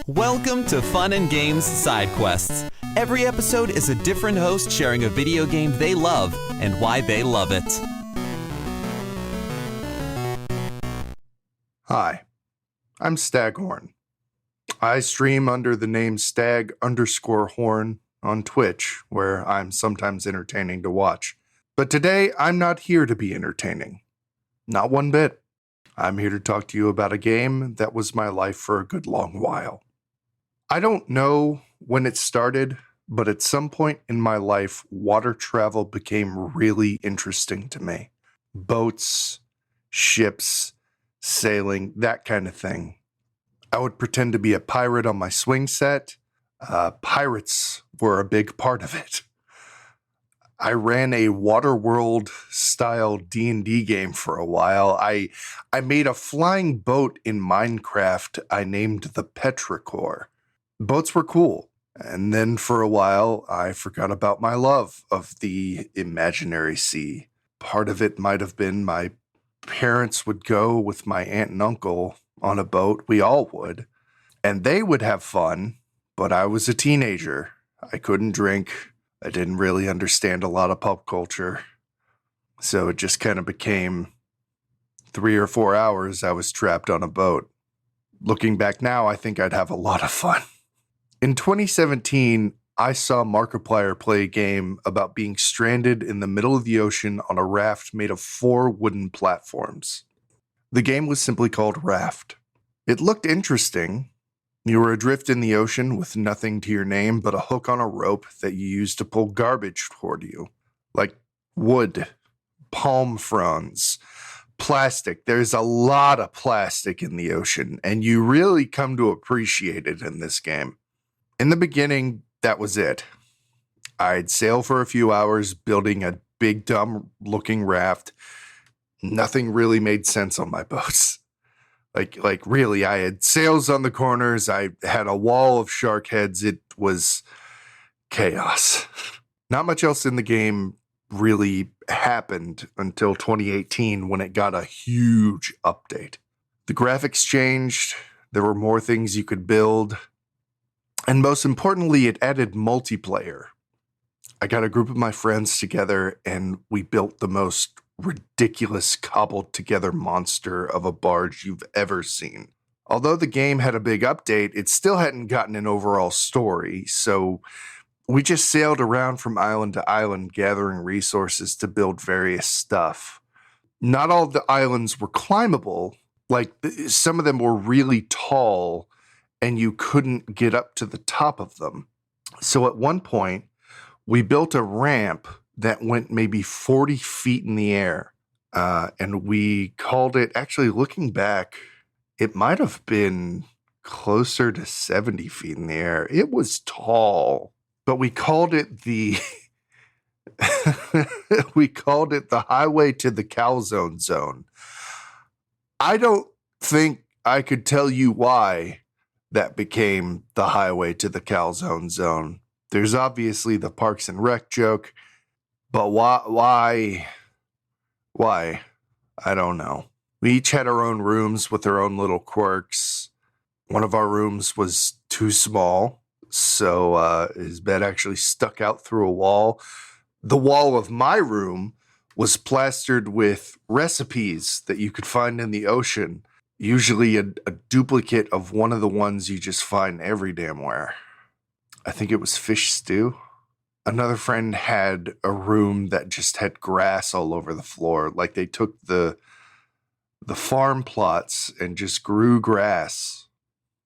Welcome to Fun and Games Side Quests. Every episode is a different host sharing a video game they love and why they love it. Hi, I'm Stag Horn. I stream under the name Stag_Horn on Twitch, where I'm sometimes entertaining to watch. But today, I'm not here to be entertaining. Not one bit. I'm here to talk to you about a game that was my life for a good long while. I don't know when it started, but at some point in my life, water travel became really interesting to me. Boats, ships, sailing, that kind of thing. I would pretend to be a pirate on my swing set. Pirates were a big part of it. I ran a Waterworld style D&D game for a while. I made a flying boat in Minecraft I named the Petrichor. Boats were cool. And then for a while, I forgot about my love of the imaginary sea. Part of it might have been my parents would go with my aunt and uncle on a boat. We all would. And they would have fun, but I was a teenager. I couldn't drink. I didn't really understand a lot of pop culture. So it just kind of became 3 or 4 hours I was trapped on a boat. Looking back now, I think I'd have a lot of fun. In 2017, I saw Markiplier play a game about being stranded in the middle of the ocean on a raft made of 4 wooden platforms. The game was simply called Raft. It looked interesting. You were adrift in the ocean with nothing to your name but a hook on a rope that you used to pull garbage toward you, like wood, palm fronds, plastic. There's a lot of plastic in the ocean, and you really come to appreciate it in this game. In the beginning, that was it. I'd sail for a few hours building a big dumb-looking raft. Nothing really made sense on my boats. Like really, I had sails on the corners. I had a wall of shark heads. It was chaos. Not much else in the game really happened until 2018 when it got a huge update. The graphics changed. There were more things you could build. And most importantly, it added multiplayer. I got a group of my friends together and we built the most ridiculous cobbled together monster of a barge you've ever seen. Although the game had a big update, it still hadn't gotten an overall story, so we just sailed around from island to island gathering resources to build various stuff. Not all of the islands were climbable, like some of them were really tall and you couldn't get up to the top of them. So at one point, we built a ramp that went maybe 40 feet in the air. And we called it, actually looking back, it might have been closer to 70 feet in the air. It was tall, but we called it the, we called it the highway to the calzone zone. I don't think I could tell you why that became the highway to the calzone zone. There's obviously the Parks and Rec joke. But why? I don't know. We each had our own rooms with our own little quirks. One of our rooms was too small, so his bed actually stuck out through a wall. The wall of my room was plastered with recipes that you could find in the ocean, usually a duplicate of one of the ones you just find every damn where. I think it was fish stew. Another friend had a room that just had grass all over the floor. Like they took the farm plots and just grew grass.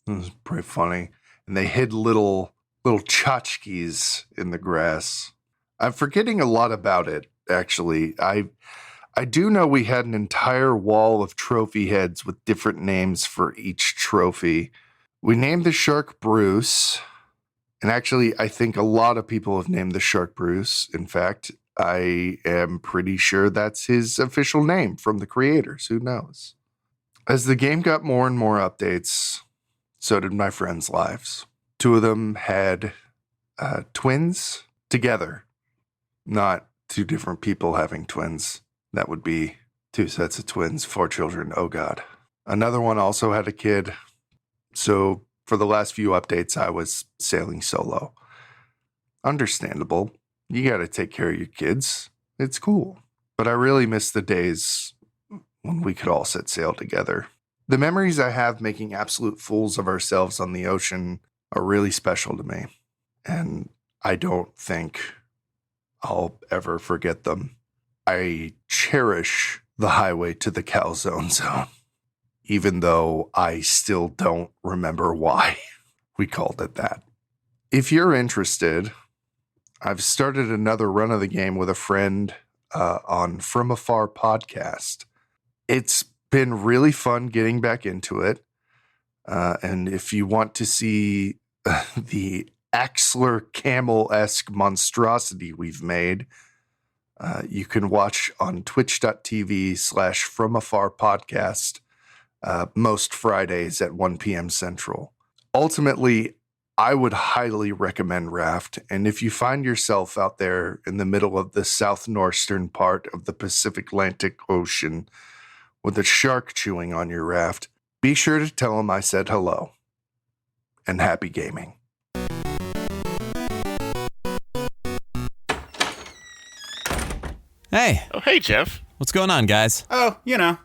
It was pretty funny. And they hid little tchotchkes in the grass. I'm forgetting a lot about it, actually. I do know we had an entire wall of trophy heads with different names for each trophy. We named the shark Bruce. And actually, I think a lot of people have named the shark Bruce. In fact, I am pretty sure that's his official name from the creators. Who knows? As the game got more and more updates, so did my friends' lives. 2 of them had twins together, not 2 different people having twins. That would be 2 sets of twins, 4 children. Oh, God. Another one also had a kid. So for the last few updates, I was sailing solo. Understandable. You gotta take care of your kids. It's cool. But I really miss the days when we could all set sail together. The memories I have making absolute fools of ourselves on the ocean are really special to me. And I don't think I'll ever forget them. I cherish the highway to the calzone zone, even though I still don't remember why we called it that. If you're interested, I've started another run of the game with a friend on From Afar podcast. It's been really fun getting back into it. And if you want to see the Axolot camel-esque monstrosity we've made, you can watch on twitch.tv/From Afar podcast most Fridays at 1 p.m. Central. Ultimately, I would highly recommend Raft. And if you find yourself out there in the middle of the southnorthern part of the Pacific Atlantic Ocean with a shark chewing on your raft, be sure to tell him I said hello. And happy gaming. Hey, Oh, hey, Jeff. what's going on, guys? Oh,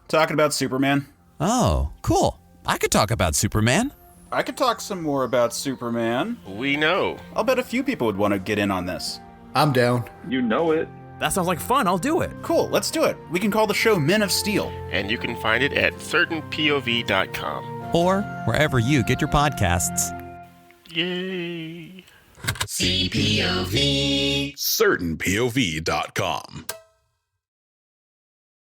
talking about Superman. Oh, cool. I could talk about Superman. I could talk some more about Superman. We know. I'll bet a few people would want to get in on this. I'm down. You know it. That sounds like fun. I'll do it. Cool, let's do it. We can call the show Men of Steel. And you can find it at certainpov.com. Or wherever you get your podcasts. Yay. CertainPOV.com.